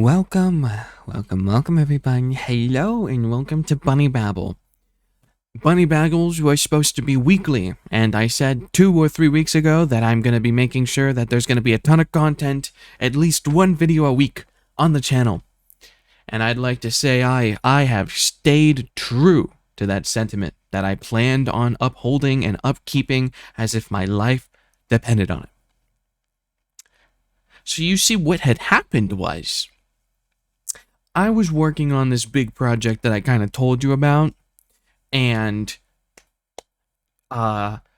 Welcome everybody. Hello and welcome to Bunny Babble. Bunny Baggles was supposed to be weekly, and I said 2 or 3 weeks ago that I'm going to be making sure that there's going to be a ton of content, at least one video a week on the channel. And I'd like to say I have stayed true to that sentiment that I planned on upholding and upkeeping as if my life depended on it. So you see, what had happened was, I was working on this big project that I kind of told you about, and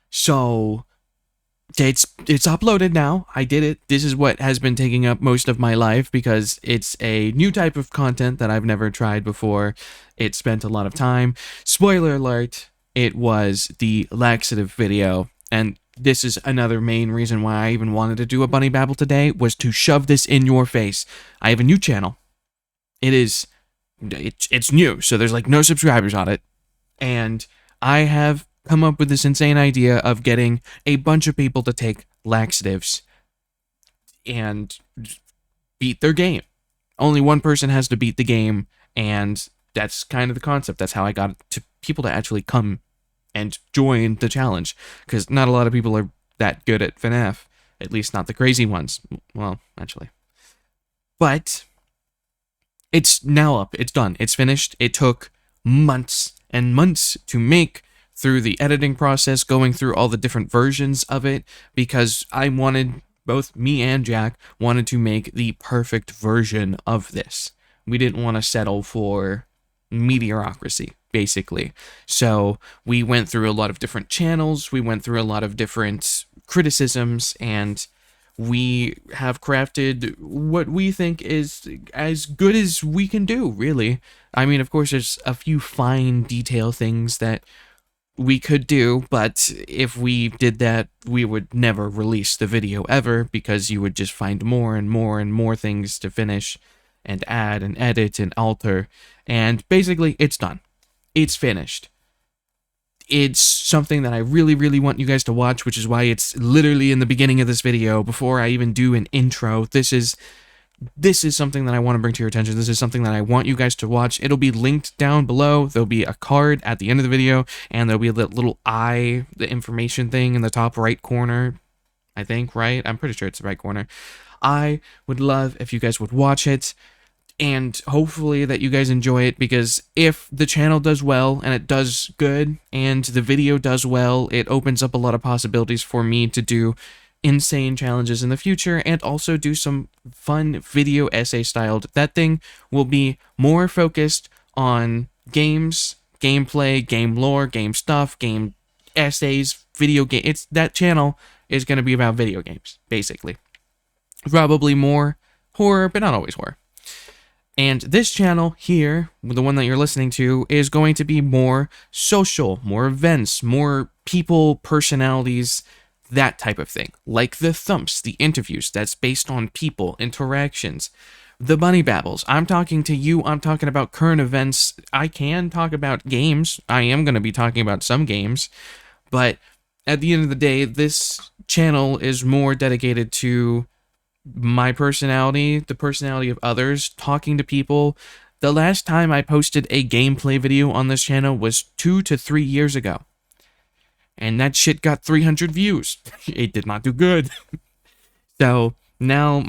so it's uploaded now. I did it. This is what has been taking up most of my life because it's a new type of content that I've never tried before. It spent a lot of time. Spoiler alert, it was the laxative video, and this is another main reason why I even wanted to do a Bunny Babble today, was to shove this in your face. I have a new channel. It's new, so there's like no subscribers on it. And I have come up with this insane idea of getting a bunch of people to take laxatives and beat their game. Only one person has to beat the game, and that's kind of the concept. That's how I got people to actually come and join the challenge, because not a lot of people are that good at FNAF, at least not the crazy ones. Well, actually. But it's now up. It's done. It's finished. It took months and months to make, through the editing process, going through all the different versions of it, because I wanted, both me and Jack wanted to make the perfect version of this. We didn't want to settle for mediocrity, basically. So we went through a lot of different channels. We went through a lot of different criticisms, and we have crafted what we think is as good as we can do, really. I mean, of course, there's a few fine detail things that we could do, but if we did that, we would never release the video ever, because you would just find more and more and more things to finish and add and edit and alter. And basically, it's done. It's finished. It's something that I really, really want you guys to watch, which is why it's literally in the beginning of this video, before I even do an intro. This is something that I want to bring to your attention. This is something that I want you guys to watch. It'll be linked down below. There'll be a card at the end of the video, and there'll be a little eye, the information thing in the top right corner. I think, right? I'm pretty sure it's the right corner. I would love if you guys would watch it, and hopefully that you guys enjoy it, because if the channel does well and it does good and the video does well, it opens up a lot of possibilities for me to do insane challenges in the future, and also do some fun video essay styled. That thing will be more focused on games, gameplay, game lore, game stuff, game essays, video game. That channel is going to be about video games, basically. Probably more horror, but not always horror. And this channel here, the one that you're listening to, is going to be more social, more events, more people, personalities, that type of thing. Like the thumps, the interviews, that's based on people, interactions. The Bunny Babbles, I'm talking to you, I'm talking about current events. I can talk about games. I am going to be talking about some games. But at the end of the day, this channel is more dedicated to my personality, the personality of others, talking to people. The last time I posted a gameplay video on this channel was 2 to 3 years ago. And that shit got 300 views. It did not do good. So now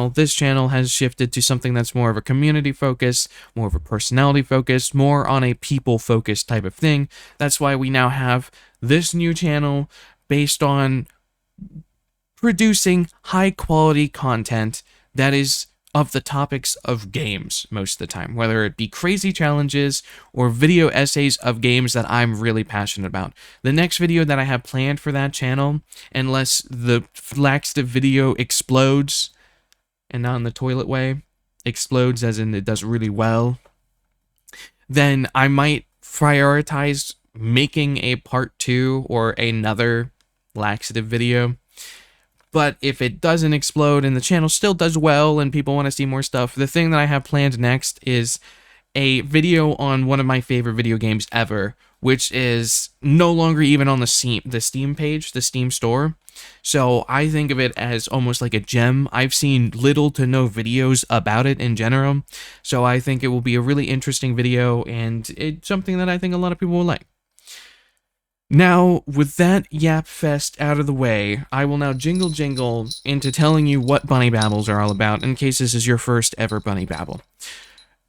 this channel has shifted to something that's more of a community focus, more of a personality focus, more on a people focused type of thing. That's why we now have this new channel based on producing high quality content that is of the topics of games most of the time, whether it be crazy challenges or video essays of games that I'm really passionate about. The next video that I have planned for that channel, unless the laxative video explodes, and not in the toilet way, explodes as in it does really well, then I might prioritize making a part 2 or another laxative video. But if it doesn't explode and the channel still does well and people want to see more stuff, the thing that I have planned next is a video on one of my favorite video games ever, which is no longer even on the Steam page, the Steam store. So I think of it as almost like a gem. I've seen little to no videos about it in general. So I think it will be a really interesting video, and it's something that I think a lot of people will like. Now, with that yap fest out of the way, I will now jingle into telling you what Bunny Babbles are all about, in case this is your first ever Bunny Babble.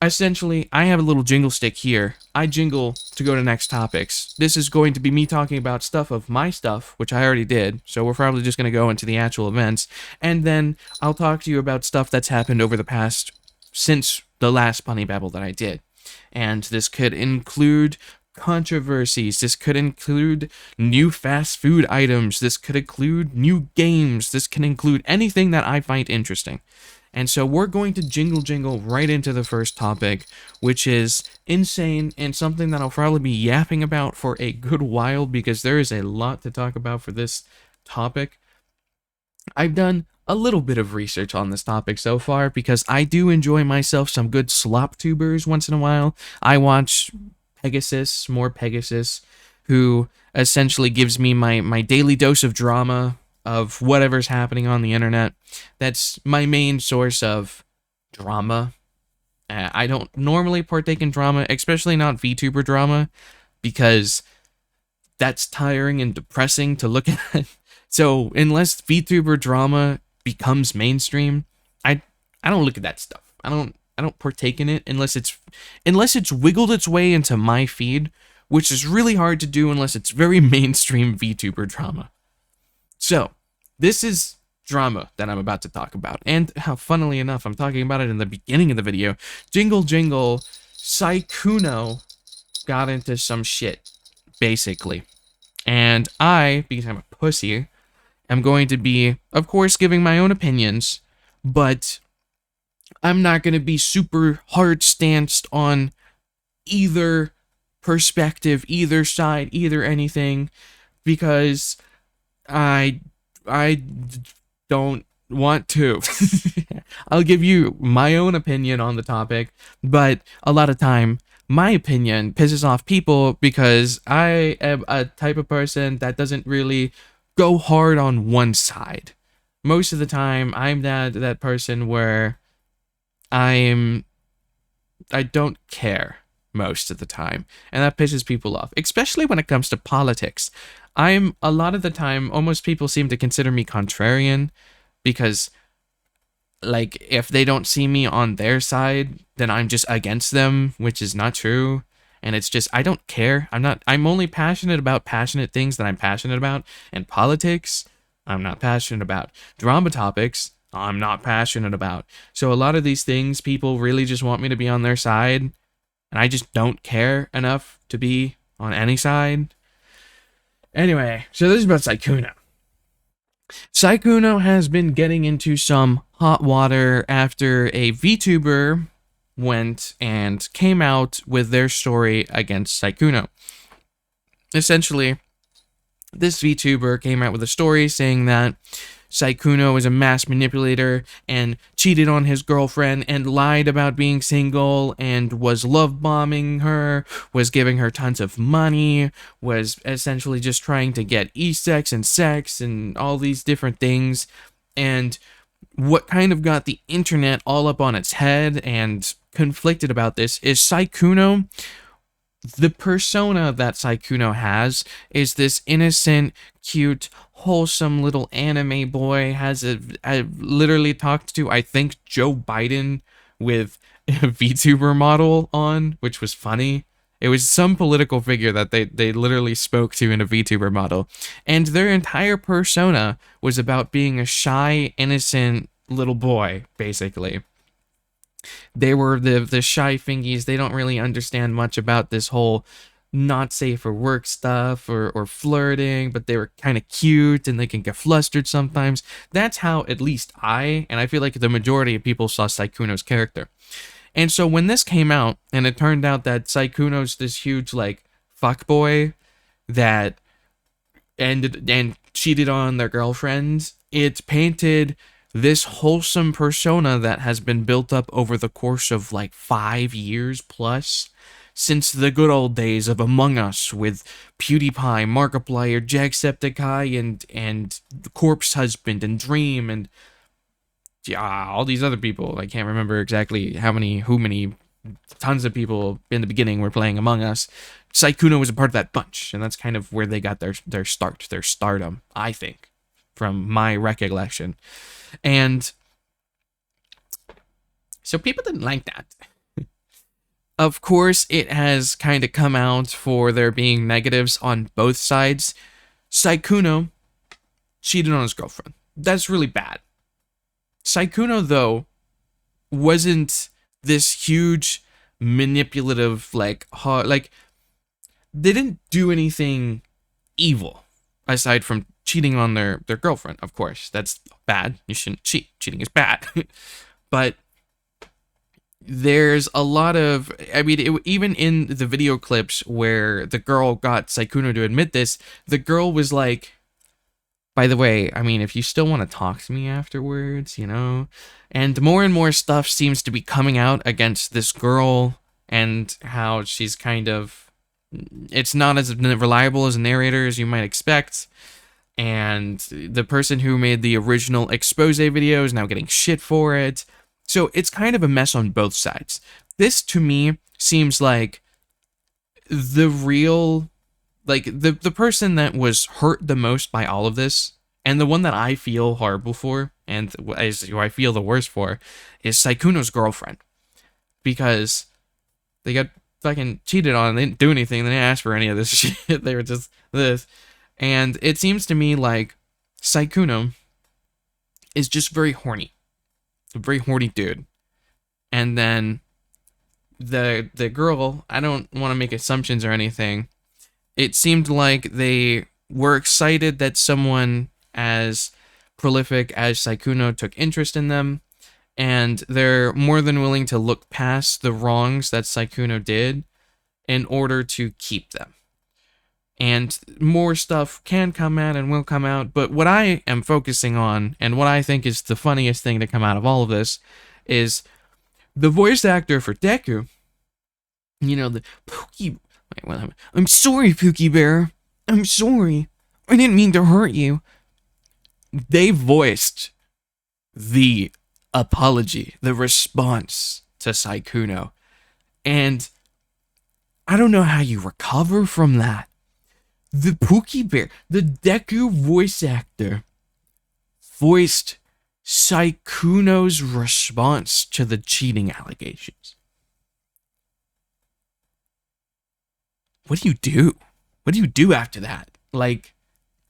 Essentially, I have a little jingle stick here. I jingle to go to next topics. This is going to be me talking about stuff of my stuff, which I already did, so we're probably just going to go into the actual events, and then I'll talk to you about stuff that's happened over the past, since the last Bunny Babble that I did. And this could include controversies, this could include new fast food items, this could include new games, this can include anything that I find interesting. And so we're going to jingle right into the first topic, which is insane and something that I'll probably be yapping about for a good while because there is a lot to talk about for this topic. I've done a little bit of research on this topic so far because I do enjoy myself some good slop tubers once in a while. I watch Pegasus, who essentially gives me my daily dose of drama of whatever's happening on the internet. That's my main source of drama. I don't normally partake in drama, especially not VTuber drama, because that's tiring and depressing to look at. So unless VTuber drama becomes mainstream, I don't look at that stuff. I don't partake in it unless it's wiggled its way into my feed, which is really hard to do unless it's very mainstream VTuber drama. So, this is drama that I'm about to talk about, and funnily enough, I'm talking about it in the beginning of the video. Jingle, Sykunno got into some shit, basically. And I, because I'm a pussy, am going to be, of course, giving my own opinions, but I'm not going to be super hard-stanced on either perspective, either side, either anything, because I don't want to. I'll give you my own opinion on the topic, but a lot of time, my opinion pisses off people because I am a type of person that doesn't really go hard on one side. Most of the time, I'm that person where I don't care most of the time, and that pisses people off, especially when it comes to politics. I'm a lot of the time, almost people seem to consider me contrarian because, like, if they don't see me on their side, then I'm just against them, which is not true. And it's just, I don't care. I'm only passionate about passionate things that I'm passionate about. And politics, I'm not passionate about. Drama topics, I'm not passionate about. So a lot of these things, people really just want me to be on their side, and I just don't care enough to be on any side. Anyway, so this is about Sykunno. Sykunno has been getting into some hot water after a VTuber went and came out with their story against Sykunno. Essentially, this VTuber came out with a story saying that Sykunno is a mass manipulator and cheated on his girlfriend and lied about being single and was love bombing her, was giving her tons of money, was essentially just trying to get e-sex and sex and all these different things. And what kind of got the internet all up on its head and conflicted about this is Sykunno. The persona that Sykunno has is this innocent, cute, wholesome little anime boy. I literally talked to, I think, Joe Biden with a VTuber model on, which was funny. It was some political figure that they literally spoke to in a VTuber model. And their entire persona was about being a shy, innocent little boy, basically. They were the shy fingies. They don't really understand much about this whole not safe for work stuff or flirting, but they were kind of cute and they can get flustered sometimes. That's how at least and I feel like the majority of people saw Sykunno's character. And so when this came out, and it turned out that Sykunno's this huge, like, fuckboy that ended and cheated on their girlfriend, it painted this wholesome persona that has been built up over the course of like 5 years plus since the good old days of Among Us with PewDiePie, Markiplier, Jacksepticeye, and Corpse Husband, and Dream, and yeah, all these other people. I can't remember exactly how many, tons of people in the beginning were playing Among Us. Sykunno was a part of that bunch, and that's kind of where they got their start, their stardom, I think, from my recollection. And so people didn't like that. Of course, it has kind of come out for there being negatives on both sides. Sykunno cheated on his girlfriend. That's really bad. Sykunno, though, wasn't this huge manipulative, they didn't do anything evil aside from cheating on their girlfriend. Of course, that's bad. You shouldn't cheat. Cheating is bad. But there's a lot of, even in the video clips where the girl got Sykunno to admit this, the girl was like, by the way, if you still want to talk to me afterwards, and more stuff seems to be coming out against this girl and how she's kind of, it's not as reliable as a narrator as you might expect. And the person who made the original expose video is now getting shit for it. So it's kind of a mess on both sides. This, to me, seems like the real, the person that was hurt the most by all of this, and the one that I feel horrible for, and who I feel the worst for, is Sykunno's girlfriend. Because they got fucking cheated on, they didn't do anything, they didn't ask for any of this shit, they were just this. And it seems to me like Sykunno is just very horny. A very horny dude. And then the girl, I don't want to make assumptions or anything. It seemed like they were excited that someone as prolific as Sykunno took interest in them, and they're more than willing to look past the wrongs that Sykunno did in order to keep them. And more stuff can come out and will come out, but what I am focusing on, and what I think is the funniest thing to come out of all of this, is the voice actor for Deku. The Pookie... Wait, I'm sorry, Pookie Bear. I'm sorry. I didn't mean to hurt you. They voiced the apology, the response to Sykunno. And I don't know how you recover from that. The Pookie Bear, the Deku voice actor, voiced Sykunno's response to the cheating allegations. What do you do? What do you do after that?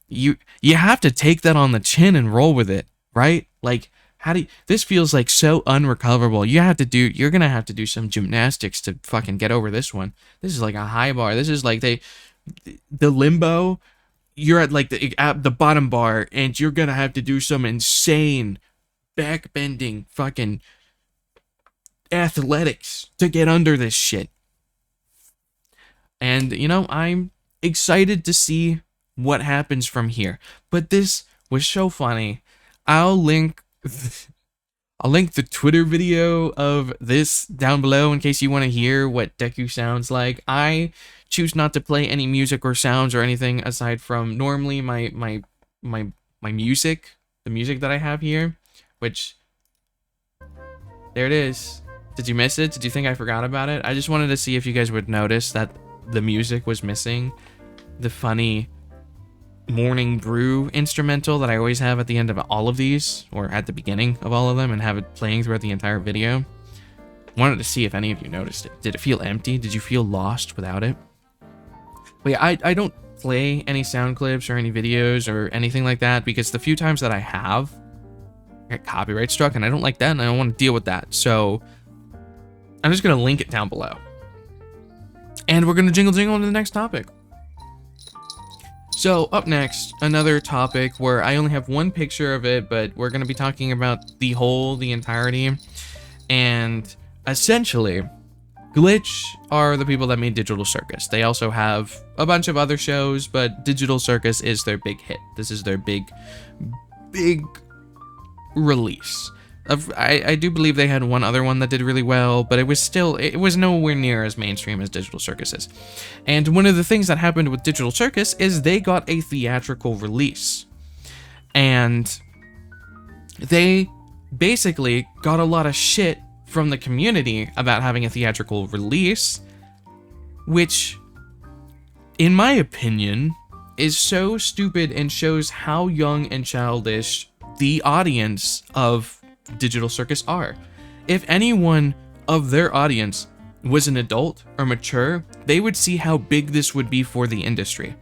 You have to take that on the chin and roll with it, right? This feels like so unrecoverable. You're gonna have to do some gymnastics to fucking get over this one. This is like a high bar. This is like the limbo, you're at the bottom bar, and you're gonna have to do some insane backbending fucking athletics to get under this shit. And I'm excited to see what happens from here. But this was so funny. I'll link the Twitter video of this down below in case you want to hear what Deku sounds like. I choose not to play any music or sounds or anything aside from normally my music, the music that I have here, which, there it is. Did you miss it? Did you think I forgot about it? I just wanted to see if you guys would notice that the music was missing. The funny Morning Brew instrumental that I always have at the end of all of these, or at the beginning of all of them, and have it playing throughout the entire video. Wanted to see if any of you noticed it. Did it feel empty? Did you feel lost without it? But yeah, I don't play any sound clips or any videos or anything like that, because the few times that I have, I get copyright struck, and I don't like that, and I don't want to deal with that. So I'm just going to link it down below. And we're going to jingle into the next topic. So, up next, another topic where I only have one picture of it, but we're going to be talking about the entirety. And essentially, Glitch are the people that made Digital Circus. They also have a bunch of other shows, but Digital Circus is their big hit. This is their big release. I do believe they had one other one that did really well, but it was nowhere near as mainstream as Digital Circus is. And one of the things that happened with Digital Circus is they got a theatrical release. And they basically got a lot of shit from the community about having a theatrical release, which, in my opinion, is so stupid and shows how young and childish the audience of Digital Circus are. If anyone of their audience was an adult or mature, they would see how big this would be for the industry.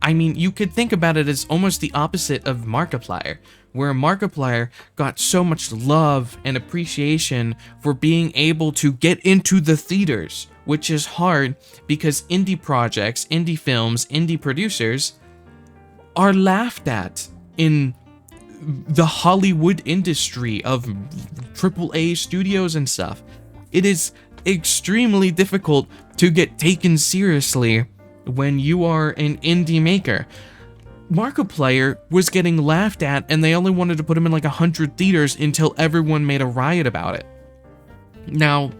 I mean, you could think about it as almost the opposite of Markiplier, where Markiplier got so much love and appreciation for being able to get into the theaters, which is hard because indie projects, indie films, indie producers are laughed at in the Hollywood industry of AAA studios and stuff. It is extremely difficult to get taken seriously when you are an indie maker. Markiplier was getting laughed at, and they only wanted to put him in like 100 theaters until everyone made a riot about it. Now,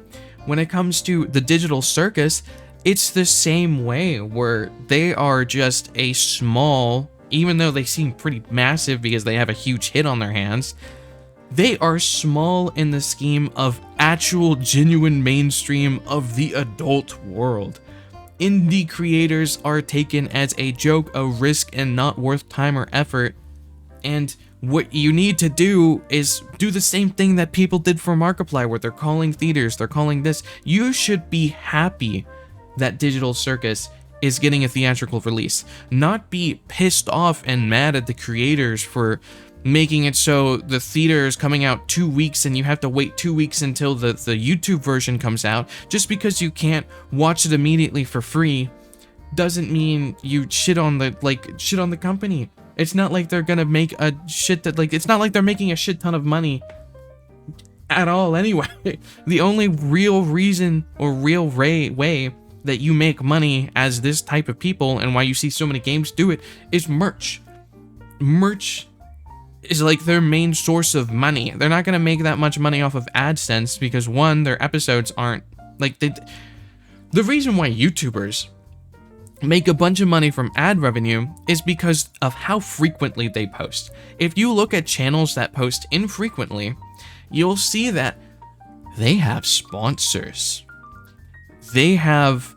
when it comes to the Digital Circus, it's the same way, where they are just a small, even though they seem pretty massive because they have a huge hit on their hands, they are small in the scheme of actual genuine mainstream of the adult world. Indie creators are taken as a joke, a risk, and not worth time or effort. And what you need to do is do the same thing that people did for Markiplier, where they're calling theaters, they're calling this. You should be happy that Digital Circus is getting a theatrical release, not be pissed off and mad at the creators for making it so the theater is coming out 2 weeks and you have to wait 2 weeks until the YouTube version comes out. Just because you can't watch it immediately for free doesn't mean you shit on the company. It's not like they're gonna make a shit that, it's not like they're making a shit ton of money at all anyway. The only real reason or real way that you make money as this type of people, and why you see so many games do it, is merch. Merch is like their main source of money. They're not gonna make that much money off of AdSense because, one, their episodes aren't the reason why YouTubers make a bunch of money from ad revenue is because of how frequently they post. If you look at channels that post infrequently, you'll see that they have sponsors. They have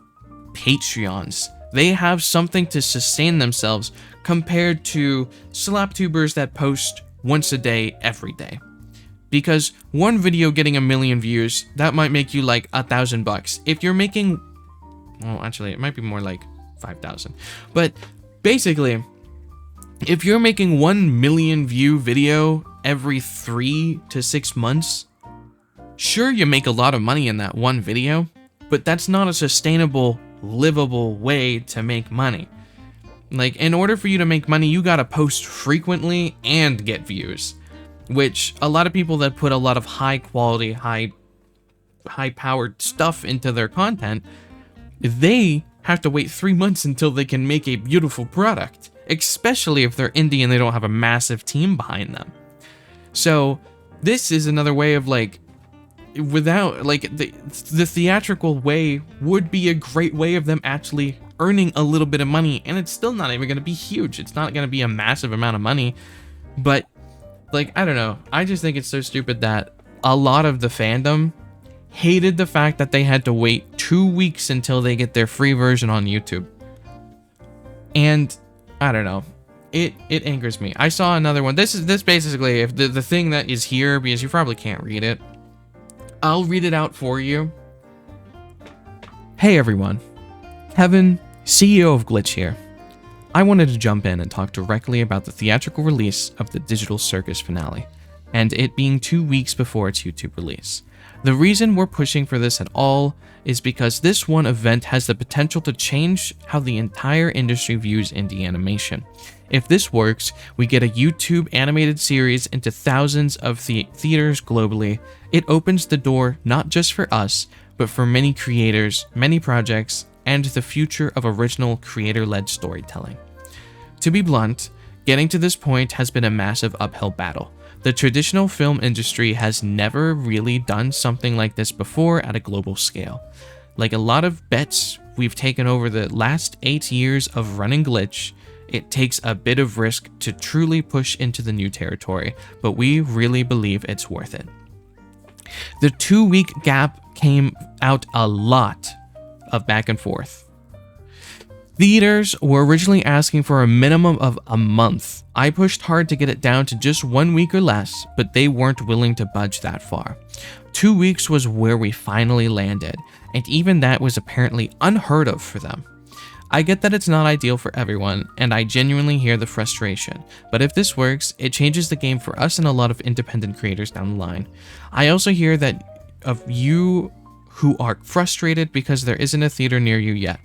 Patreons. They have something to sustain themselves, compared to slaptubers that post once a day, every day. Because one video getting 1 million views, that might make you like $1,000. If you're making, well, actually, it might be more like 5,000. But basically, if you're making 1 million view video every 3 to 6 months, sure, you make a lot of money in that one video, but that's not a sustainable, livable way to make money. Like, in order for you to make money, you gotta post frequently and get views, which a lot of people that put a lot of high quality, high powered stuff into their content, they have to wait 3 months until they can make a beautiful product, especially if they're indie and they don't have a massive team behind them. So this is another way of without the theatrical way would be a great way of them actually earning a little bit of money, and it's still not even going to be huge. It's not going to be a massive amount of money, but I don't know. I just think it's so stupid that a lot of the fandom hated the fact that they had to wait 2 weeks until they get their free version on YouTube. And I don't know. It angers me. I saw another one. This basically, if the thing that is here, because you probably can't read it, I'll read it out for you. Hey everyone, Kevin, CEO of Glitch here. I wanted to jump in and talk directly about the theatrical release of the Digital Circus finale, and it being 2 weeks before its YouTube release. The reason we're pushing for this at all is because this one event has the potential to change how the entire industry views indie animation. If this works, we get a YouTube animated series into thousands of theaters globally. It opens the door not just for us, but for many creators, many projects, and the future of original creator-led storytelling. To be blunt, getting to this point has been a massive uphill battle. The traditional film industry has never really done something like this before at a global scale. Like a lot of bets we've taken over the last 8 years of running Glitch, it takes a bit of risk to truly push into the new territory, but we really believe it's worth it. The 2-week gap came out a lot of back and forth. Theaters were originally asking for a minimum of a month. I pushed hard to get it down to just 1 week or less, but they weren't willing to budge that far. 2 weeks was where we finally landed, and even that was apparently unheard of for them. I get that it's not ideal for everyone, and I genuinely hear the frustration, but if this works, it changes the game for us and a lot of independent creators down the line. I also hear that of you who are frustrated because there isn't a theater near you yet.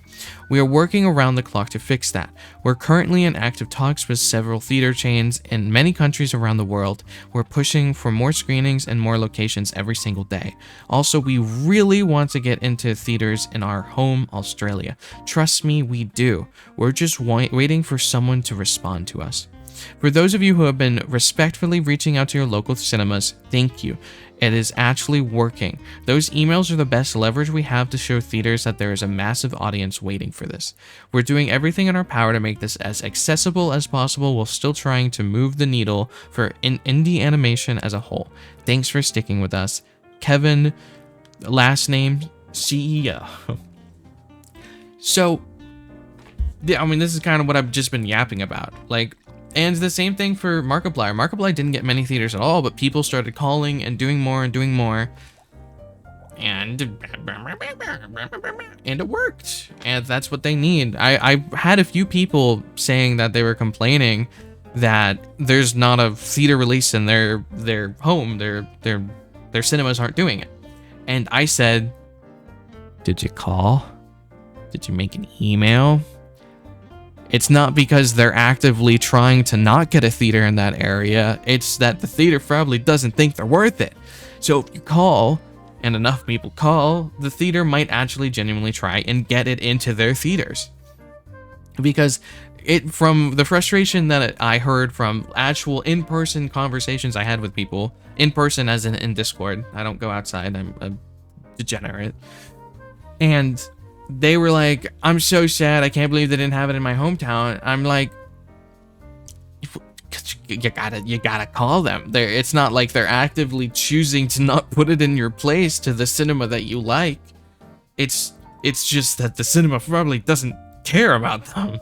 We are working around the clock to fix that. We're currently in active talks with several theater chains in many countries around the world. We're pushing for more screenings and more locations every single day. Also, we really want to get into theaters in our home, Australia. Trust me, we do. We're just waiting for someone to respond to us. For those of you who have been respectfully reaching out to your local cinemas, thank you. It is actually working. Those emails are the best leverage we have to show theaters that there is a massive audience waiting for this. We're doing everything in our power to make this as accessible as possible while still trying to move the needle for indie animation as a whole. Thanks for sticking with us. Kevin, last name, CEO. So, yeah, I mean, this is kind of what I've just been yapping about. Like, and the same thing for Markiplier. Markiplier didn't get many theaters at all, but people started calling and doing more and doing more. And it worked. And that's what they need. I had a few people saying that they were complaining that there's not a theater release in their home. Their cinemas aren't doing it. And I said, did you call? Did you make an email? It's not because they're actively trying to not get a theater in that area. It's that the theater probably doesn't think they're worth it. So if you call, and enough people call, the theater might actually genuinely try and get it into their theaters. Because from the frustration that I heard from actual in-person conversations I had with people, in person as in Discord, I don't go outside, I'm a degenerate, and they were like, I'm so sad, I can't believe they didn't have it in my hometown. I'm like, you gotta call them. It's not like they're actively choosing to not put it in your place to the cinema that you like. It's just that the cinema probably doesn't care about them.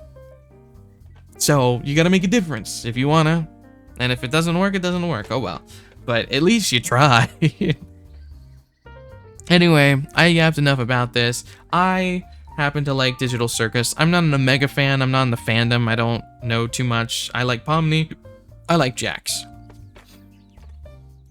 So you gotta make a difference if you wanna. And if it doesn't work, it doesn't work. Oh well. But at least you try. Anyway, I yapped enough about this. I happen to like Digital Circus. I'm not an Omega fan. I'm not in the fandom. I don't know too much. I like Pomni. I like Jax.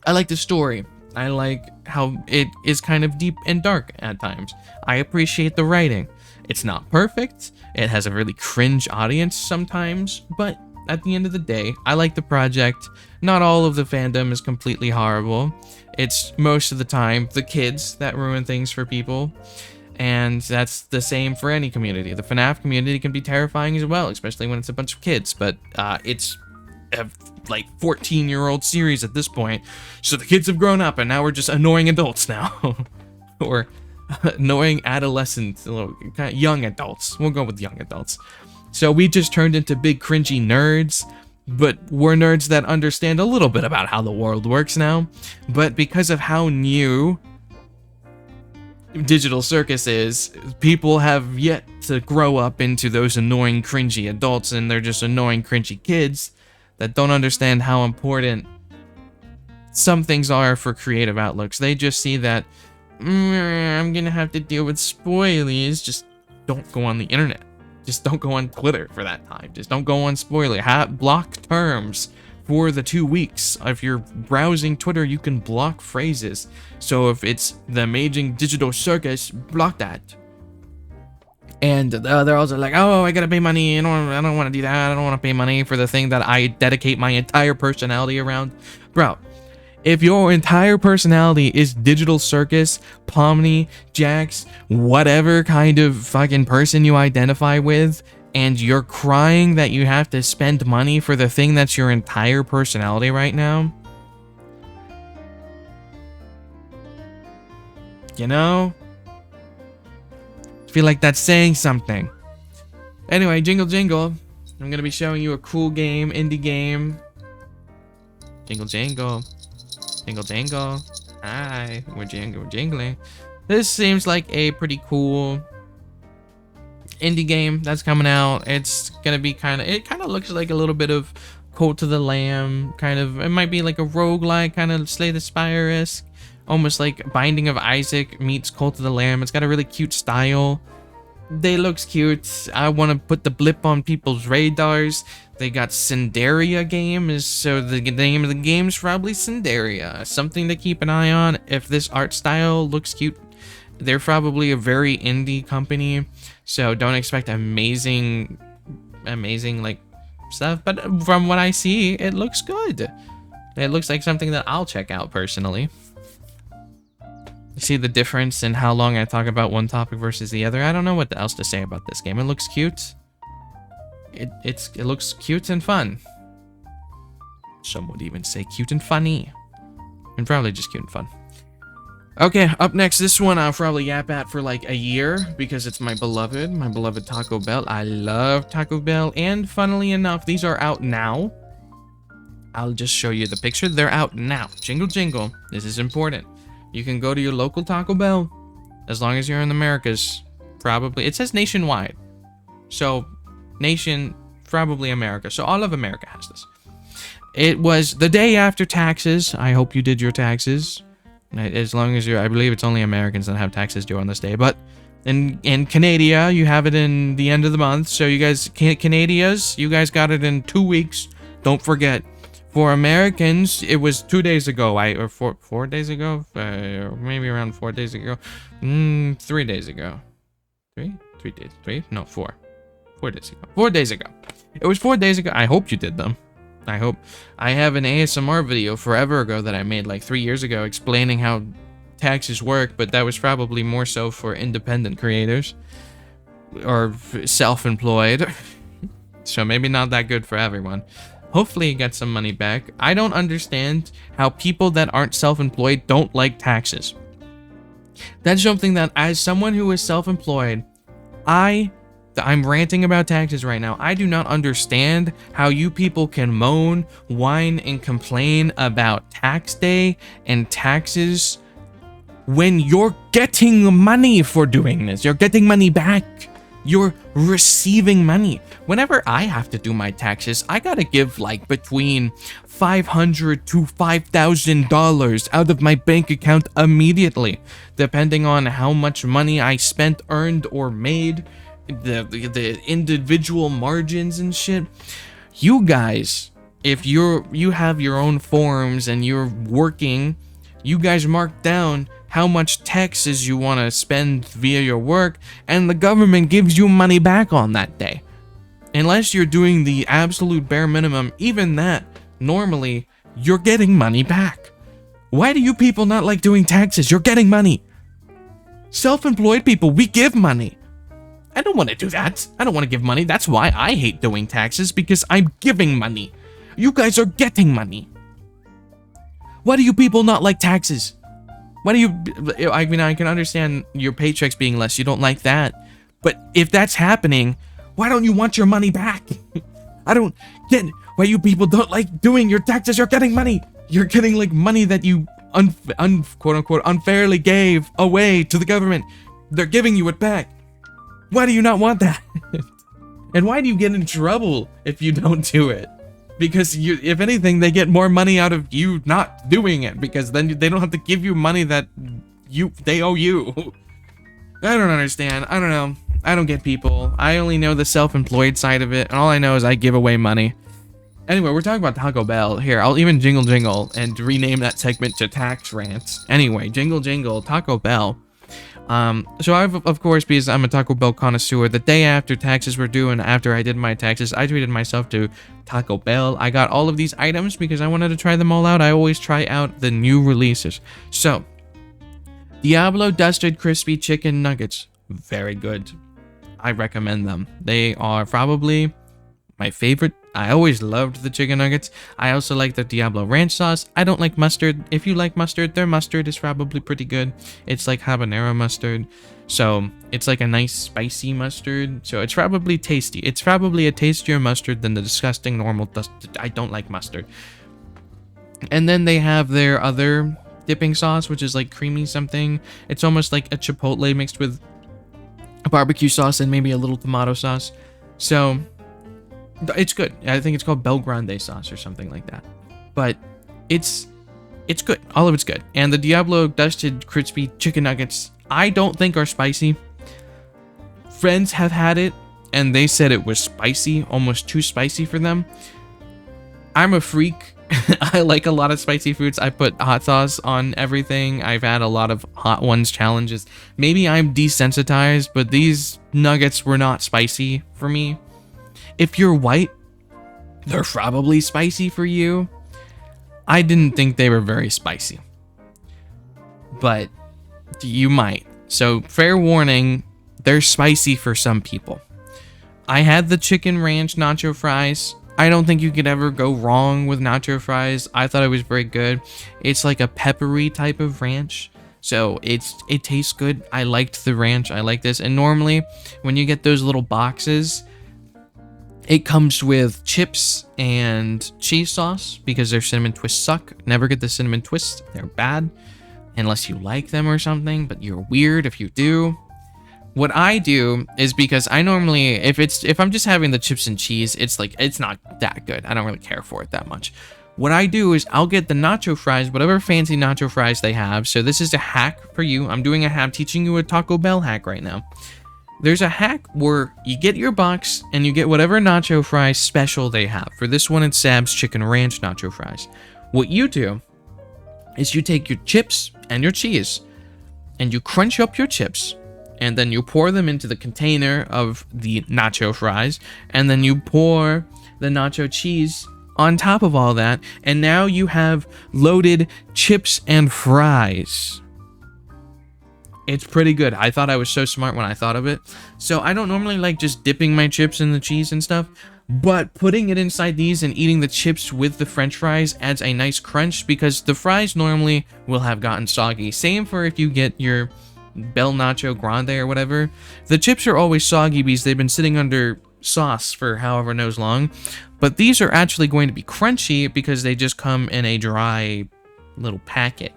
I like the story. I like how it is kind of deep and dark at times. I appreciate the writing. It's not perfect. It has a really cringe audience sometimes, but at the end of the day, I like the project. Not all of the fandom is completely horrible. It's most of the time the kids that ruin things for people. And that's the same for any community. The FNAF community can be terrifying as well, especially when it's a bunch of kids. But it's a like 14-year-old series at this point. So the kids have grown up and now we're just annoying adults now. Or annoying adolescents, kind of young adults. We'll go with young adults. So we just turned into big cringy nerds. But we're nerds that understand a little bit about how the world works now. But because of how new Digital Circus is, people have yet to grow up into those annoying, cringy adults, and they're just annoying, cringy kids that don't understand how important some things are for creative outlooks. They just see that, I'm gonna have to deal with spoilies. Just don't go on the internet. Just don't go on Twitter for that time. Just don't go on spoiler. Block terms for the 2 weeks. If you're browsing Twitter, you can block phrases. So if it's the amazing Digital Circus, block that. And they're also like, oh, I gotta pay money. I don't want to do that. I don't want to pay money for the thing that I dedicate my entire personality around. Bro, if your entire personality is Digital Circus, Pomni, Jax, whatever kind of fucking person you identify with, and you're crying that you have to spend money for the thing that's your entire personality right now, you know? I feel like that's saying something. Anyway, jingle jingle. I'm gonna be showing you a cool game, indie game. Jingle jingle. Jingle jingle. Hi, we're jingling. This seems like a pretty cool indie game that's coming out. It's gonna be it kind of looks like a little bit of Cult of the Lamb, it might be like a roguelike, kind of Slay the Spire-esque, almost like Binding of Isaac meets Cult of the Lamb. It's got a really cute style. They looks cute. I want to put the blip on people's radars. They got Cinderia game, so the name of the game is probably Cinderia. Something to keep an eye on. If this art style looks cute, they're probably a very indie company, so don't expect amazing like stuff. But from what I see, it looks good. It looks like something that I'll check out personally. See the difference in how long I talk about one topic versus the other. I don't know what else to say about this game. It looks cute. It looks cute and fun. Some would even say cute and funny. And probably just cute and fun. Okay, up next, this one I'll probably yap at for like a year because it's my beloved Taco Bell. I love Taco Bell, and funnily enough, these are out now. I'll just show you the picture. They're out now. Jingle jingle. This is important. You can go to your local Taco Bell, as long as you're in the Americas. Probably. It says nationwide. So, probably America. So all of America has this. It was the day after taxes. I hope you did your taxes. As long as I believe it's only Americans that have taxes due on this day. But in Canada, you have it in the end of the month. So you guys, Canadians, you guys got it in 2 weeks. Don't forget. For Americans, it was 2 days ago, or 4 days ago, or maybe around 4 days ago, 3 days ago, 3 days, 3, no, 4 days ago, 4 days ago. It was 4 days ago. I hope you did them. I hope. I have an ASMR video forever ago that I made like 3 years ago explaining how taxes work, but that was probably more so for independent creators or self-employed. So maybe not that good for everyone. Hopefully you get some money back. I don't understand how people that aren't self-employed don't like taxes. That's something that, as someone who is self-employed, I'm ranting about taxes right now. I do not understand how you people can moan, whine, and complain about tax day and taxes when you're getting money for doing this. You're getting money back. You're receiving money. Whenever I have to do my taxes, I gotta give like between $500 to $5,000 out of my bank account immediately, depending on how much money I spent, earned, or made, the individual margins and shit. You guys, if you have your own forms and you're working, you guys mark down how much taxes you want to spend via your work, and the government gives you money back on that day. Unless you're doing the absolute bare minimum, even that, normally, you're getting money back. Why do you people not like doing taxes? You're getting money. Self-employed people, we give money. I don't want to do that. I don't want to give money. That's why I hate doing taxes, because I'm giving money. You guys are getting money. Why do you people not like taxes? Why do you, I mean, I can understand your paychecks being less, you don't like that. But if that's happening, why don't you want your money back? I don't get why you people don't like doing your taxes. You're getting money. You're getting like money that you quote unquote unfairly gave away to the government. They're giving you it back. Why do you not want that? And why do you get in trouble if you don't do it? Because if anything, they get more money out of you not doing it, because then they don't have to give you money that they owe you. I don't understand. I don't know. I don't get people. I only know the self-employed side of it, and all I know is I give away money. Anyway, we're talking about Taco Bell. Here, I'll even jingle jingle and rename that segment to Tax Rants. Anyway, jingle jingle, Taco Bell. So I've, of course, because I'm a Taco Bell connoisseur, the day after taxes were due and after I did my taxes, I treated myself to Taco Bell. I got all of these items because I wanted to try them all out. I always try out the new releases. So, Diablo Dusted Crispy Chicken Nuggets. Very good. I recommend them. They are probably my favorite. I always loved the chicken nuggets. I also like the Diablo ranch sauce. I don't like mustard. If you like mustard, their mustard is probably pretty good. It's like habanero mustard. So it's like a nice spicy mustard. So it's probably tasty. It's probably a tastier mustard than the disgusting normal dust. I don't like mustard. And then they have their other dipping sauce, which is like creamy something. It's almost like a chipotle mixed with a barbecue sauce and maybe a little tomato sauce. So it's good. I think it's called Bel Grande sauce or something like that. But it's good. All of it's good. And the Diablo dusted crispy chicken nuggets, I don't think are spicy. Friends have had it and they said it was spicy, almost too spicy for them. I'm a freak. I like a lot of spicy foods. I put hot sauce on everything. I've had a lot of hot ones challenges. Maybe I'm desensitized, but these nuggets were not spicy for me. If you're white, they're probably spicy for you. I didn't think they were very spicy, but you might. So fair warning, they're spicy for some people. I had the chicken ranch nacho fries. I don't think you could ever go wrong with nacho fries. I thought it was very good. It's like a peppery type of ranch, so it tastes good. I liked the ranch. I like this. And normally when you get those little boxes, it comes with chips and cheese sauce because their cinnamon twists suck. Never get the cinnamon twists. They're bad unless you like them or something, but you're weird if you do. What I do is, because I normally, if I'm just having the chips and cheese, it's not that good. I don't really care for it that much. What I do is I'll get the nacho fries, whatever fancy nacho fries they have. So this is a hack for you. I'm teaching you a Taco Bell hack right now. There's a hack where you get your box and you get whatever nacho fries special they have. For this one, it's Sam's Chicken Ranch nacho fries. What you do is you take your chips and your cheese and you crunch up your chips. And then you pour them into the container of the nacho fries. And then you pour the nacho cheese on top of all that. And now you have loaded chips and fries. It's pretty good. I thought I was so smart when I thought of it. So I don't normally like just dipping my chips in the cheese and stuff. But putting it inside these and eating the chips with the french fries adds a nice crunch. Because the fries normally will have gotten soggy. Same for if you get your Bel Nacho Grande or whatever. The chips are always soggy because they've been sitting under sauce for however knows long, but these are actually going to be crunchy because they just come in a dry little packet.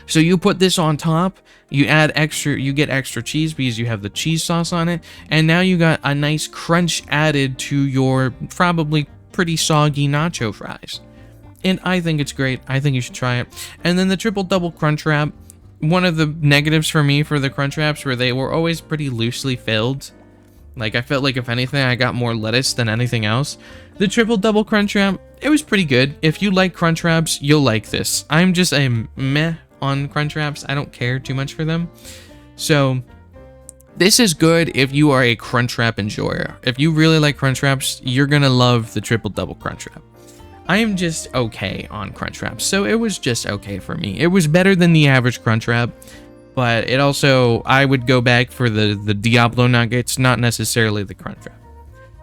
So you put this on top, you get extra cheese because you have the cheese sauce on it, and now you got a nice crunch added to your probably pretty soggy nacho fries. And I think it's great. I think you should try it. And then the triple double crunch wrap. One of the negatives for me for the crunch wraps were they were always pretty loosely filled. Like, I felt like if anything, I got more lettuce than anything else. The triple double crunch wrap, it was pretty good. If you like crunch wraps, you'll like this. I'm just a meh on crunch wraps. I don't care too much for them. So this is good if you are a crunch wrap enjoyer. If you really like crunch wraps, you're gonna love the triple double crunch wrap. I am just okay on crunch wraps, so it was just okay for me. It was better than the average crunch wrap, but it also, I would go back for the Diablo nuggets, not necessarily the crunch wrap.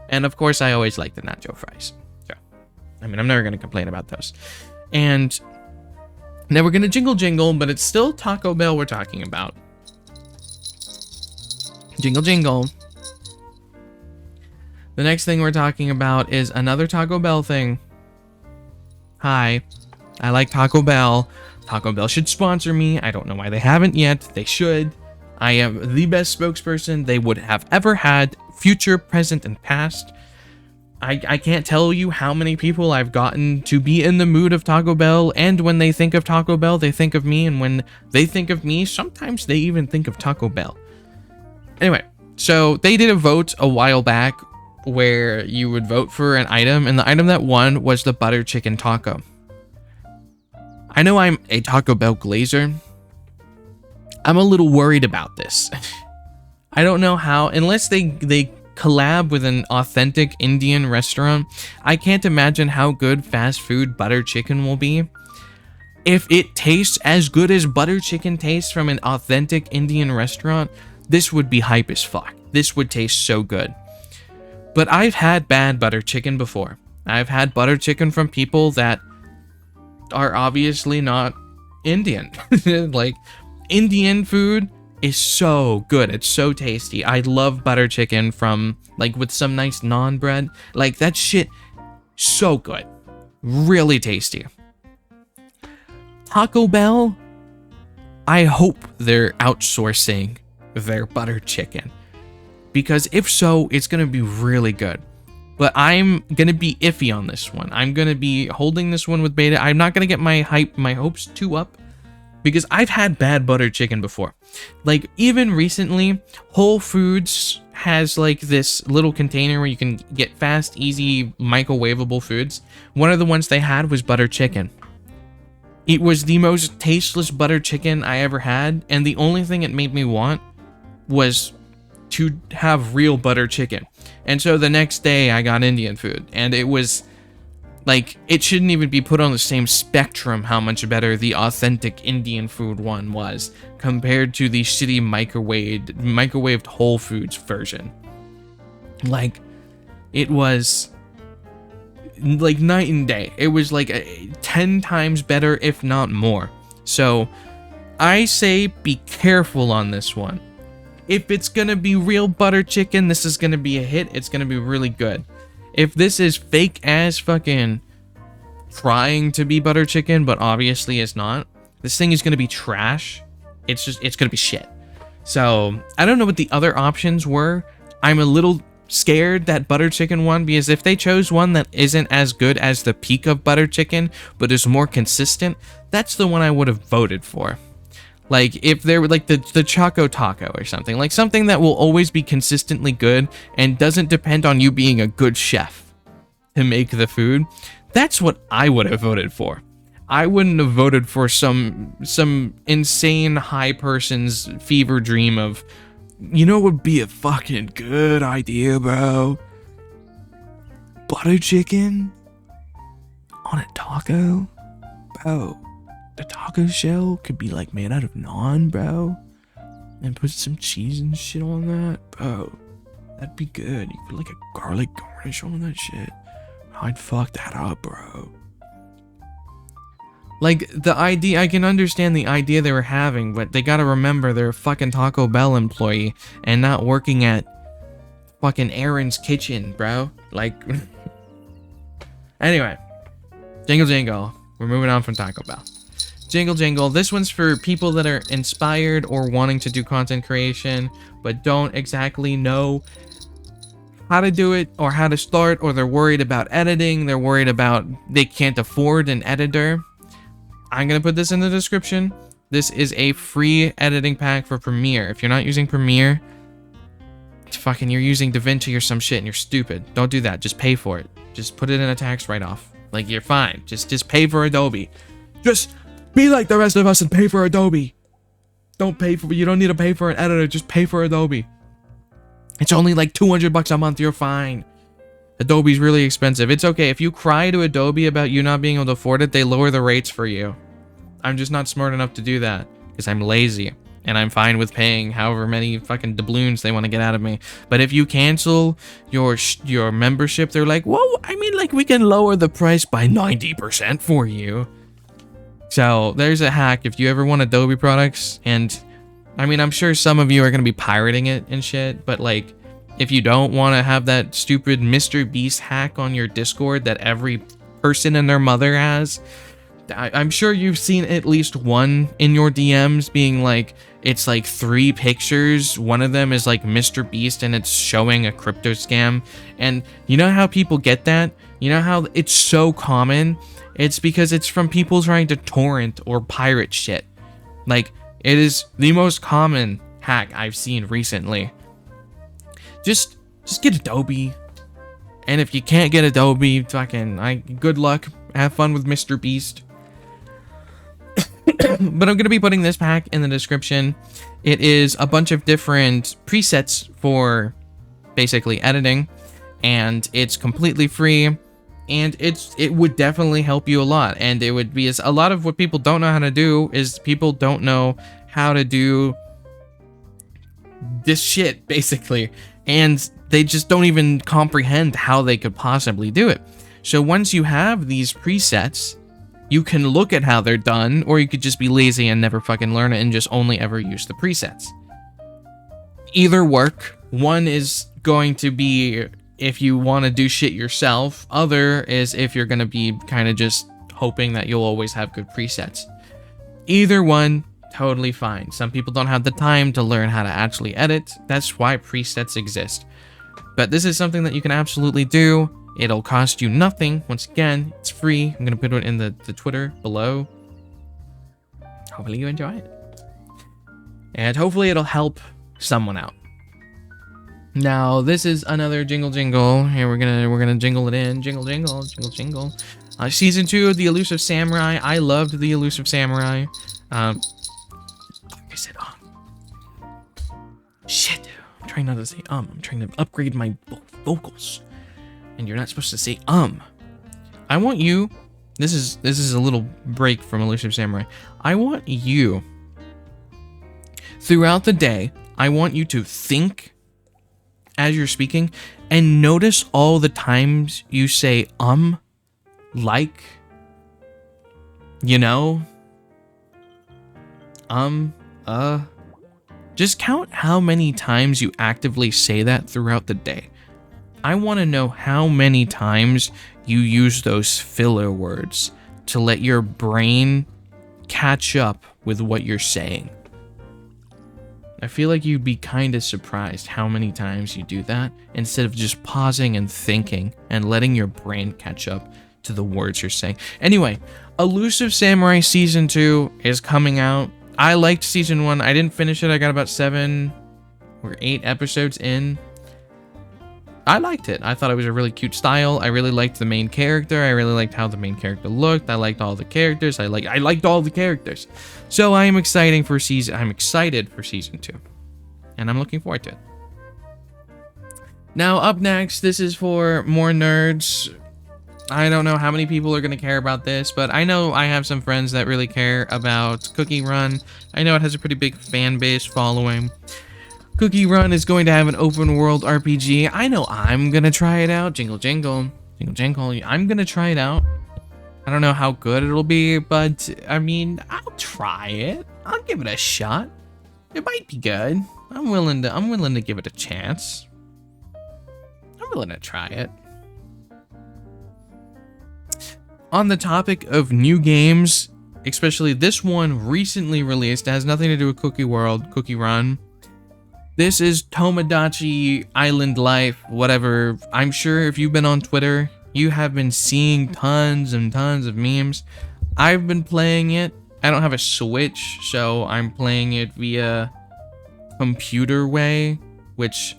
And of course, I always like the nacho fries. So, I mean, I'm never going to complain about those. And now we're going to jingle, but it's still Taco Bell we're talking about. Jingle. The next thing we're talking about is another Taco Bell thing. Hi, I like Taco Bell. Taco Bell should sponsor me. I don't know why they haven't yet. They should. I am the best spokesperson they would have ever had, future, present, and past. I can't tell you how many people I've gotten to be in the mood of Taco Bell, and when they think of Taco Bell, they think of me, and when they think of me, sometimes they even think of Taco Bell. Anyway, so they did a vote a while back where you would vote for an item, and the item that won was the butter chicken taco. I know I'm a Taco Bell glazer. I'm a little worried about this. I don't know how, unless they collab with an authentic Indian restaurant, I can't imagine how good fast food butter chicken will be. If it tastes as good as butter chicken tastes from an authentic Indian restaurant, this would be hype as fuck. This would taste so good. But I've had bad butter chicken before. I've had butter chicken from people that are obviously not Indian. Like, Indian food is so good. It's so tasty. I love butter chicken from, like, with some nice naan bread. Like, that shit, so good. Really tasty. Taco Bell, I hope they're outsourcing their butter chicken. Because if so, it's going to be really good. But I'm going to be iffy on this one. I'm going to be holding this one with beta. I'm not going to get my hopes too up. Because I've had bad butter chicken before. Like, even recently, Whole Foods has, like, this little container where you can get fast, easy, microwavable foods. One of the ones they had was butter chicken. It was the most tasteless butter chicken I ever had, and the only thing it made me want was to have real butter chicken. And so the next day, I got Indian food, and it was... like, it shouldn't even be put on the same spectrum how much better the authentic Indian food one was compared to the shitty microwaved Whole Foods version. Like, it was like night and day. It was like 10 times better, if not more. So, I say be careful on this one. If it's gonna be real butter chicken, this is gonna be a hit. It's gonna be really good. If this is fake ass fucking trying to be butter chicken, but obviously it's not, this thing is going to be trash. It's going to be shit. So, I don't know what the other options were. I'm a little scared that butter chicken one, because if they chose one that isn't as good as the peak of butter chicken, but is more consistent, that's the one I would have voted for. Like, if they were like the Choco Taco or something, like something that will always be consistently good and doesn't depend on you being a good chef to make the food, that's what I would have voted for. I wouldn't have voted for some insane high person's fever dream of, you know what would be a fucking good idea, bro? Butter chicken on a taco? Bro. The taco shell could be like made out of naan, bro, and put some cheese and shit on that, bro. That'd be good. You put like a garlic garnish on that shit. I'd fuck that up, bro. Like, the idea, I can understand the idea they were having, but they gotta remember they're a fucking Taco Bell employee and not working at fucking Aaron's Kitchen, bro. Like, anyway, jingle jingle. We're moving on from Taco Bell. Jingle jingle. This one's for people that are inspired or wanting to do content creation, but don't exactly know how to do it or how to start, or they're worried about editing. They're worried about they can't afford an editor. I'm going to put this in the description. This is a free editing pack for Premiere. If you're not using Premiere, fucking you're using DaVinci or some shit and you're stupid. Don't do that. Just pay for it. Just put it in a tax write-off. Like, you're fine. Just pay for Adobe. Just be like the rest of us and pay for Adobe. You don't need to pay for an editor. Just pay for Adobe. It's only like $200 a month. You're fine. Adobe's really expensive. It's okay. If you cry to Adobe about you not being able to afford it, they lower the rates for you. I'm just not smart enough to do that because I'm lazy and I'm fine with paying however many fucking doubloons they want to get out of me. But if you cancel your membership, they're like, whoa, I mean, like, we can lower the price by 90% for you. So there's a hack if you ever want Adobe products. And I mean, I'm sure some of you are going to be pirating it and shit, but like, if you don't want to have that stupid Mr. Beast hack on your Discord that every person and their mother has, I'm sure you've seen at least one in your DMs being like, it's like 3 pictures. One of them is like Mr. Beast and it's showing a crypto scam. And you know how people get that? You know how it's so common? It's because it's from people trying to torrent or pirate shit. Like, it is the most common hack I've seen recently. Just get Adobe. And if you can't get Adobe, fucking, good luck. Have fun with Mr. Beast. But I'm going to be putting this pack in the description. It is a bunch of different presets for basically editing. And it's completely free. And it would definitely help you a lot. And it would be, a lot of what people don't know how to do is people don't know how to do this shit, basically. and they just don't even comprehend how they could possibly do it. So once you have these presets, you can look at how they're done, or you could just be lazy and never fucking learn it and just only ever use the presets. Either work. One is going to be if you want to do shit yourself. Other is if you're going to be kind of just hoping that you'll always have good presets. Either one, totally fine. Some people don't have the time to learn how to actually edit. That's why presets exist. But this is something that you can absolutely do. It'll cost you nothing. Once again, it's free. I'm going to put it in the Twitter below. Hopefully you enjoy it. And hopefully it'll help someone out. Now, this is another jingle. Here we're gonna jingle it in. Jingle. Season 2 of the Elusive Samurai. I loved the Elusive Samurai. I said shit. I'm trying not to say I'm trying to upgrade my vocals. And you're not supposed to say I want you. This is a little break from Elusive Samurai. I want you throughout the day. I want you to think as you're speaking and notice all the times you say like, you know, just count how many times you actively say that throughout the day. I want to know how many times you use those filler words to let your brain catch up with what you're saying. I feel like you'd be kind of surprised how many times you do that instead of just pausing and thinking and letting your brain catch up to the words you're saying. Anyway, Elusive Samurai Season 2 is coming out. I liked Season 1. I didn't finish it. I got about 7 or 8 episodes in. I liked it. I thought it was a really cute style. I really liked the main character. I really liked how the main character looked. I liked all the characters. I liked all the characters. So I'm excited for Season 2. And I'm looking forward to it. Now up next, this is for more nerds. I don't know how many people are going to care about this, but I know I have some friends that really care about Cookie Run. I know it has a pretty big fan base following. Cookie Run is going to have an open world RPG. I know I'm gonna try it out. Jingle. I'm gonna try it out. I don't know how good it'll be, but I mean, I'll try it. I'll give it a shot. It might be good. I'm willing to give it a chance. I'm willing to try it. On the topic of new games, especially this one recently released, it has nothing to do with Cookie Run. This is Tomodachi Island Life, whatever. I'm sure if you've been on Twitter, you have been seeing tons and tons of memes. I've been playing it. I don't have a Switch, so I'm playing it via computer way, which,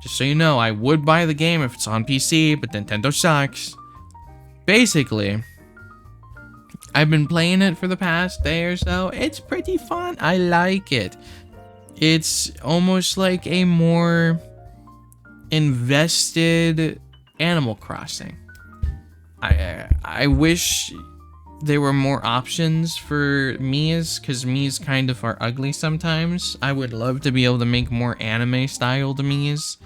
just so you know, I would buy the game if it's on PC, but Nintendo sucks. Basically, I've been playing it for the past day or so. It's pretty fun. I like it. It's almost like a more invested Animal Crossing. I wish there were more options for Miis, because Miis kind of are ugly sometimes. I would love to be able to make more anime-styled Miis.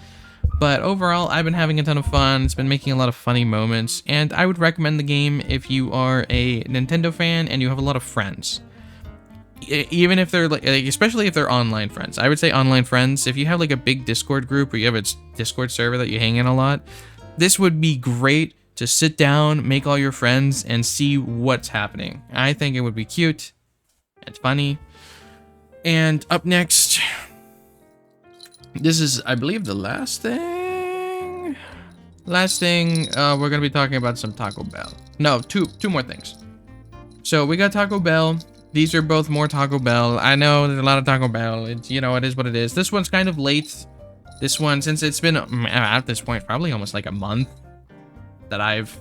But overall, I've been having a ton of fun. It's been making a lot of funny moments. And I would recommend the game if you are a Nintendo fan and you have a lot of friends. Even if they're like, especially if they're online friends. I would say online friends. If you have like a big Discord group or you have a Discord server that you hang in a lot, this would be great to sit down, make all your friends, and see what's happening. I think it would be cute and funny. And up next, this is, I believe, the last thing. We're gonna be talking about some Taco Bell. No, two more things. So we got Taco Bell. These are both more Taco Bell. I know there's a lot of Taco Bell. It's, you know, it is what it is. This one's kind of late. This one, since it's been at this point probably almost like a month that I've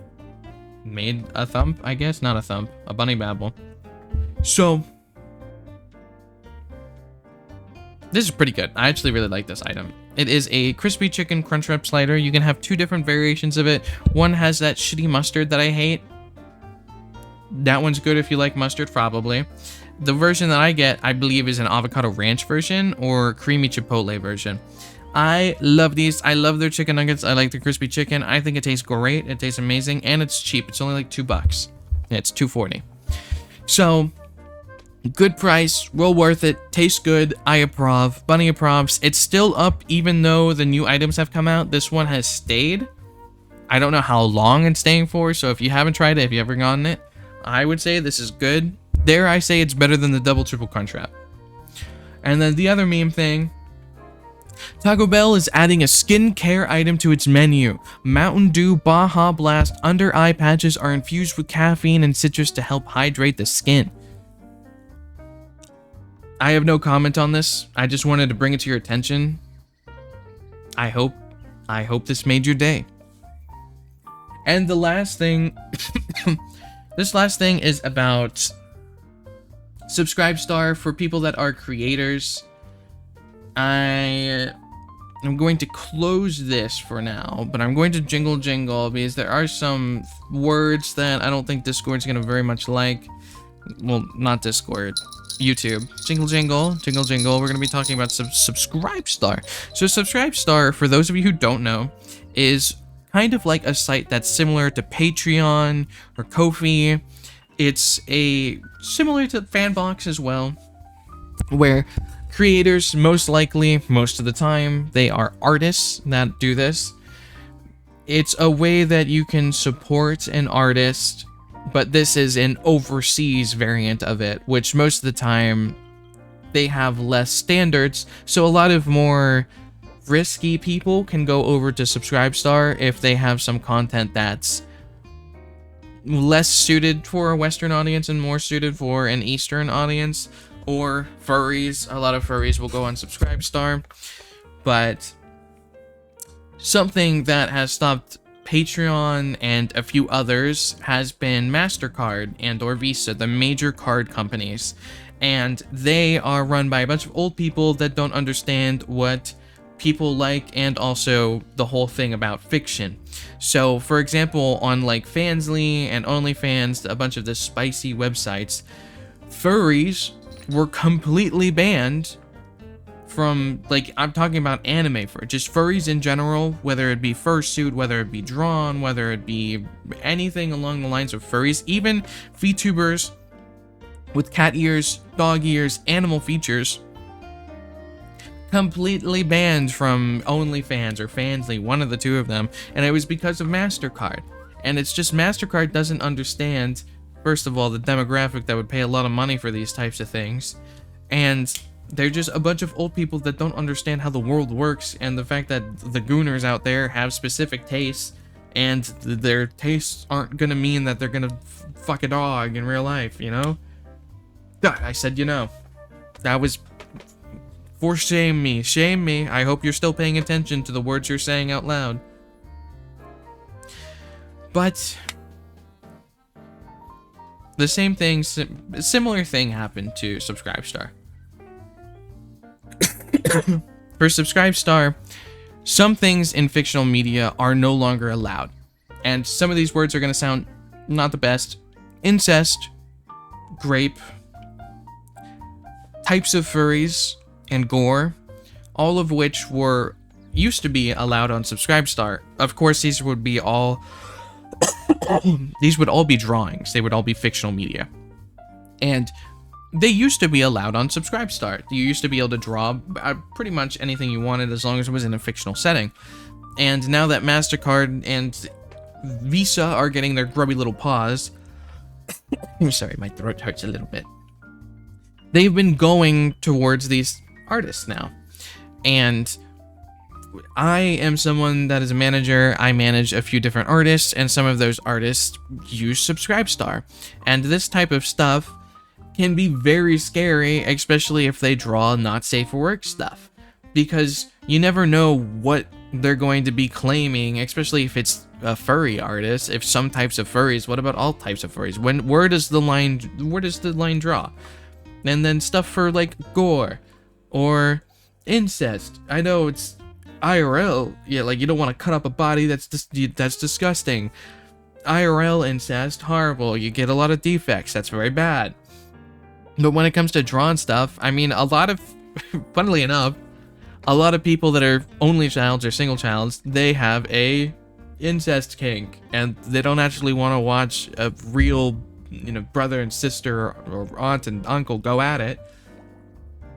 made a thump, I guess. Not a thump, a bunny babble. So this is pretty good. I actually really like this item. It is a crispy chicken crunchwrap slider. You can have 2 different variations of it. One has that shitty mustard that I hate. That one's good if you like mustard, probably. The version that I get, I believe, is an avocado ranch version or creamy chipotle version. I love these. I love their chicken nuggets. I like the crispy chicken. I think it tastes great. It tastes amazing, and it's cheap. It's only like $2. Yeah, it's $2.40. So, good price, well worth it, tastes good, I approve, bunny approves. It's still up even though the new items have come out. This one has stayed. I don't know how long it's staying for, so if you haven't tried it, if you haven't gotten it, I would say this is good. Dare I say it's better than the double triple crunch wrap. And then the other meme thing, Taco Bell is adding a skincare item to its menu. Mountain Dew Baja Blast under eye patches are infused with caffeine and citrus to help hydrate the skin. I have no comment on this. I just wanted to bring it to your attention. I hope this made your day. And the last thing, this last thing is about Subscribestar for people that are creators. I'm going to close this for now, but I'm going to jingle because there are some words that I don't think Discord's going to very much like. Well, not Discord, YouTube. Jingle. We're going to be talking about Subscribestar. So Subscribestar, for those of you who don't know, is kind of like a site that's similar to Patreon or Ko-fi. It's similar to Fanbox as well, where creators, most likely, most of the time, they are artists that do this. It's a way that you can support an artist, but this is an overseas variant of it, which most of the time, they have less standards, so a lot of more risky people can go over to Subscribestar if they have some content that's less suited for a Western audience and more suited for an Eastern audience, or furries. A lot of furries will go on Subscribestar, but something that has stopped Patreon and a few others has been MasterCard and or Visa, the major card companies, and they are run by a bunch of old people that don't understand what people like and also the whole thing about fiction. So, for example, on like Fansly and OnlyFans, a bunch of the spicy websites, furries were completely banned from, like, I'm talking about anime for just furries in general, whether it be fursuit, whether it be drawn, whether it be anything along the lines of furries, even VTubers with cat ears, dog ears, animal features, completely banned from OnlyFans or Fansly, one of the two of them, and it was because of MasterCard. And it's just MasterCard doesn't understand, first of all, the demographic that would pay a lot of money for these types of things, and they're just a bunch of old people that don't understand how the world works, and the fact that the gooners out there have specific tastes, and their tastes aren't gonna mean that they're gonna fuck a dog in real life, you know? I said, you know. That was for shame me. I hope you're still paying attention to the words you're saying out loud. But the same thing, similar thing happened to Subscribestar. For Subscribestar, some things in fictional media are no longer allowed. And some of these words are going to sound not the best. Incest, grape, types of furries, and gore, all of which used to be allowed on Subscribestar. Of course, these would all be drawings. They would all be fictional media. And they used to be allowed on Subscribestar. You used to be able to draw pretty much anything you wanted as long as it was in a fictional setting. And now that MasterCard and Visa are getting their grubby little paws, I'm sorry, my throat hurts a little bit. They've been going towards these artists now. And I am someone that is a manager. I manage a few different artists, and some of those artists use Subscribestar. And this type of stuff can be very scary, especially if they draw not safe for work stuff, because you never know what they're going to be claiming, especially if it's a furry artist. If some types of furries, what about all types of furries? Where does the line draw? And then stuff for like gore or incest. I know it's IRL, yeah, like you don't want to cut up a body. That's disgusting. IRL incest, horrible. You get a lot of defects. That's very bad. But when it comes to drawn stuff, I mean, funnily enough, a lot of people that are only childs or single childs, they have a incest kink, and they don't actually want to watch a real, you know, brother and sister or aunt and uncle go at it.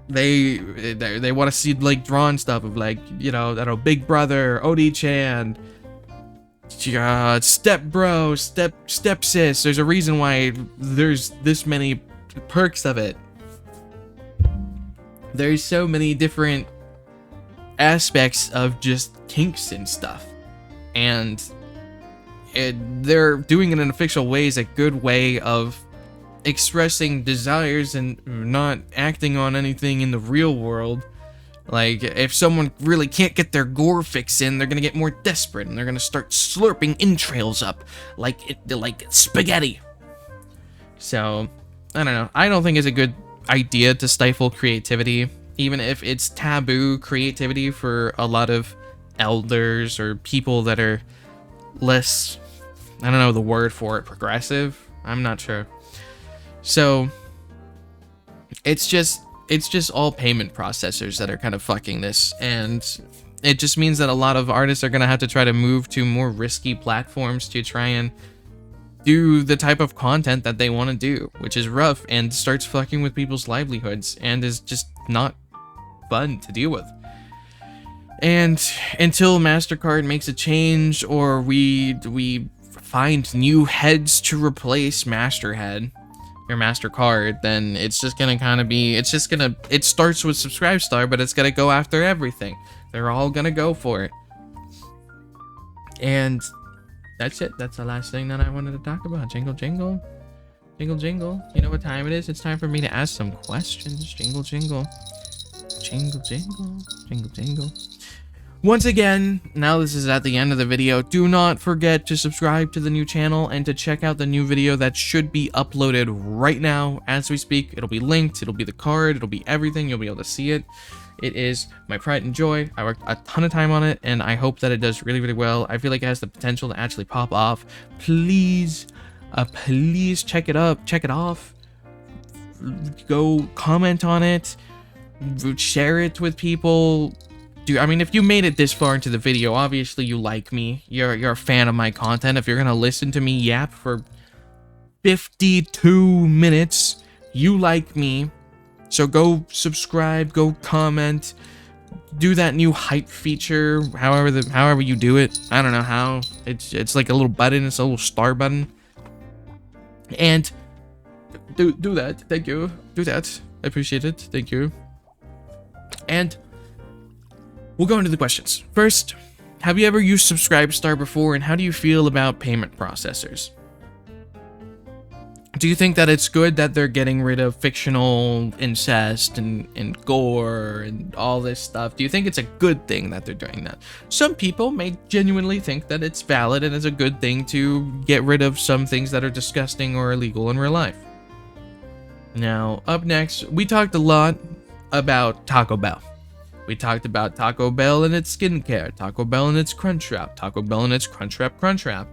They want to see like drawn stuff of like, you know, I don't know, Big Brother, Odie-chan, step bro, step sis. There's a reason why there's this many perks of it. There's so many different aspects of just kinks and stuff, and they're doing it in official ways, a good way of expressing desires and not acting on anything in the real world. Like, if someone really can't get their gore fix in, they're gonna get more desperate and they're gonna start slurping entrails up like spaghetti. So, I don't know. I don't think it's a good idea to stifle creativity, even if it's taboo creativity for a lot of elders or people that are less, I don't know the word for it, progressive? I'm not sure. So, it's just all payment processors that are kind of fucking this, and it just means that a lot of artists are gonna have to try to move to more risky platforms to try and do the type of content that they want to do, which is rough and starts fucking with people's livelihoods and is just not fun to deal with. And until MasterCard makes a change, or we find new heads to replace Masterhead or MasterCard, then it's just gonna kind of be, it starts with Subscribestar, but it's gonna go after everything. They're all gonna go for it. And that's it. That's the last thing that I wanted to talk about. Jingle, jingle. Jingle, jingle. You know what time it is? It's time for me to ask some questions. Jingle, jingle. Jingle, jingle. Jingle, jingle. Once again, now this is at the end of the video, do not forget to subscribe to the new channel and to check out the new video that should be uploaded right now as we speak. It'll be linked, it'll be the card, it'll be everything, you'll be able to see it. It is my pride and joy. I worked a ton of time on it, and I hope that it does really, really well. I feel like it has the potential to actually pop off. Please, please check it up, check it off. Go comment on it, share it with people. I mean, if you made it this far into the video, obviously you like me. You're a fan of my content. If you're gonna listen to me yap for 52 minutes, you like me. So go subscribe, go comment, do that new hype feature, however you do it. I don't know how. It's like a little button, it's a little star button. And do that. Thank you. Do that. I appreciate it. Thank you. And we'll go into the questions. First, have you ever used Subscribestar before, and how do you feel about payment processors? Do you think that it's good that they're getting rid of fictional incest and gore and all this stuff? Do you think it's a good thing that they're doing that? Some people may genuinely think that it's valid and it's a good thing to get rid of some things that are disgusting or illegal in real life. Now, up next, we talked a lot about Taco Bell. We talked about Taco Bell and its skincare, Taco Bell and its Crunchwrap, Taco Bell and its Crunchwrap,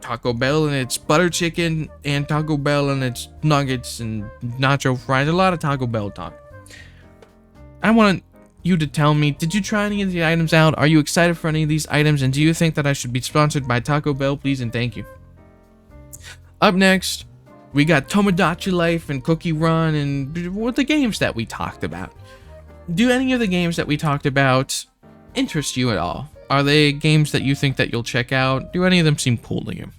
Taco Bell and its butter chicken, and Taco Bell and its nuggets and nacho fries. A lot of Taco Bell talk. I want you to tell me, did you try any of the items out? Are you excited for any of these items? And do you think that I should be sponsored by Taco Bell? Please and thank you. Up next, we got Tomodachi Life and Cookie Run and what the games that we talked about. Do any of the games that we talked about interest you at all? Are they games that you think that you'll check out? Do any of them seem cool to you?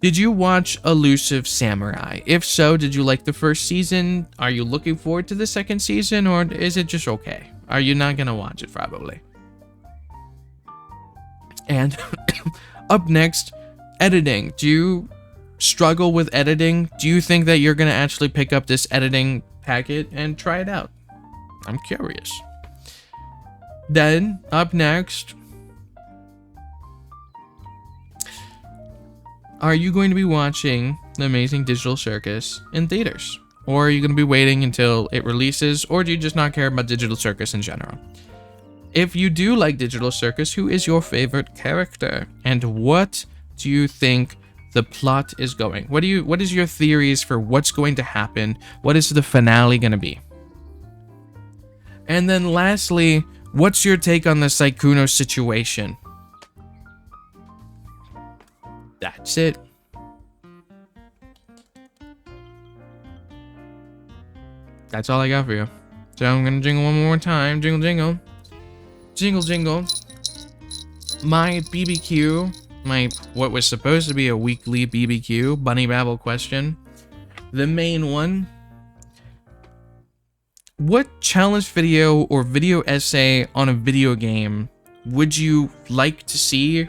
Did you watch Elusive Samurai? If so, did you like the first season? Are you looking forward to the second season, or is it just okay? Are you not gonna watch it probably? And up next, editing. Do you struggle with editing? Do you think that you're gonna actually pick up this editing packet and try it out? I'm curious. Then, up next, are you going to be watching The Amazing Digital Circus in theaters? Or are you going to be waiting until it releases? Or do you just not care about Digital Circus in general? If you do like Digital Circus, who is your favorite character? And what do you think the plot is going? What is your theories for what's going to happen? What is the finale going to be? And then lastly, what's your take on the Sykunno situation? That's it. That's all I got for you. So I'm gonna jingle one more time. Jingle, jingle. Jingle, jingle. My BBQ, what was supposed to be a weekly BBQ, Bunny Babble question. The main one. What challenge video or video essay on a video game would you like to see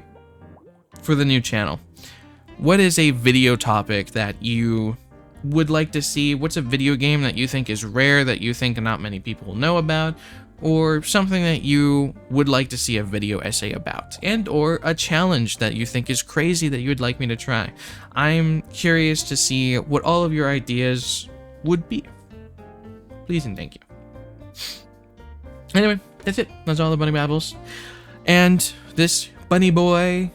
for the new channel? What is a video topic that you would like to see? What's a video game that you think is rare, that you think not many people know about? Or something that you would like to see a video essay about, and or a challenge that you think is crazy that you would like me to try. I'm curious to see what all of your ideas would be. Please and thank you. Anyway, that's it. That's all the bunny babbles. And this bunny boy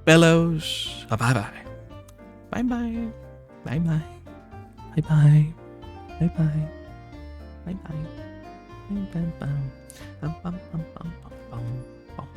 bellows a bye-bye. Bye-bye. Bye-bye. Bye-bye. Bye-bye. Bye-bye. Bum, bum, bum, bum, bum, bum, bum, bum.